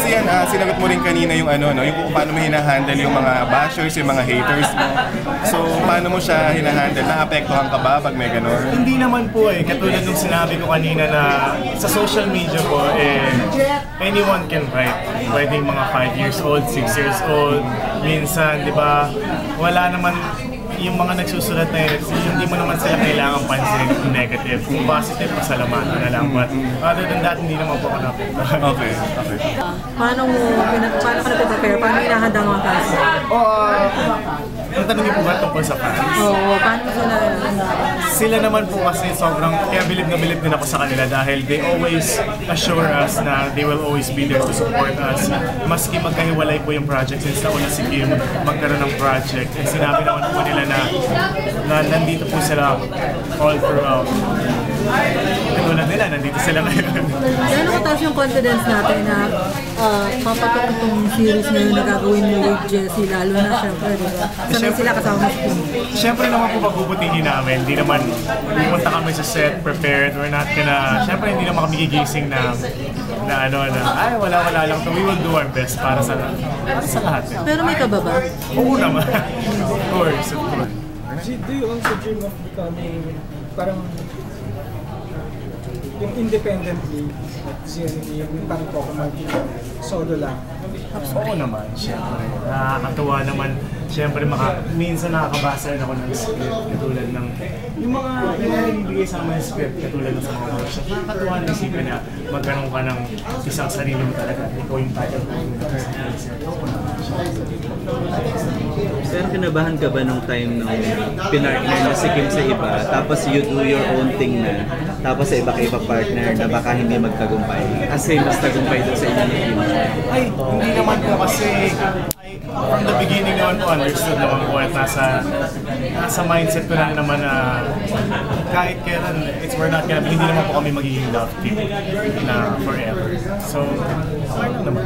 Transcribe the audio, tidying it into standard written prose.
Kasi yan, sinagot mo rin kanina yung ano, no, yung kung paano mo hinahandle yung mga bashers, yung mga haters mo. So, paano mo siya hinahandle? Naapektuhan ka ba pag may gano'n? Hindi naman po eh. Katulad nung sinabi ko kanina na sa social media po, anyone can write. Pwedeng mga 5 years old, 6 years old. Minsan, di ba, wala naman yung mga nagsusulat na yun, hindi mo naman sila kailangan pansin kung negative. Kung positive, pasalamatan na lang. But other than that, hindi naman po ako napektuhan. Okay. Paano ka nag-prepare? Paano hinahanda mga fans? Ang tanongin po ba tungkol sa fans? Oo, paano sila? Sila naman po kasi sobrang, kaya bilib na bilib din ako sa kanila dahil they always assure us na they will always be there to support us. Maski magkahiwalay po yung project since nauna si Kim magkaroon ng project. And sinabi naman po nila na nandito po sila all throughout. Katulad nila, nandito sila ngayon. Gano'n kataas yung confidence natin na papatok itong series na yun na gagawin mo with Jessie, lalo na syempre, diba? Sanay sila kasama sa team. Syempre naman po pagbubutihin namin, hindi naman pumunta kami sa set prepared, we're not gonna, syempre hindi naman kami gigising na ay wala lang to, we will do our best para sa lahat. Pero may kaba ba? Oo naman. Of course. Do you also dream of becoming parang yung independently at yung parang po solo lang? Oo naman, syempre. Nakakatuwa naman. Syempre, minsan nakakabasa rin ako ng script katulad ng yung mga nilibigay sa mga script katulad ng sa mga workshop. Nakakatuwa na isipin na magkaroon ka ng isang sarili mo talaga. Ikaw yung title mo. Pero kinabahan ka ba nung time nung pinartner na si Kim sa iba, tapos you do your own thing na, tapos sa iba ka iba partner na baka hindi magtagumpay? Kasi mas tagumpay doon sa inyo ni Kim. Ay, hindi naman po kasi from the beginning naman po understood naman po at nasa mindset ko lang naman na kahit kailan, we're not gonna, hindi naman po kami magiging love team na forever. So, okay lang naman.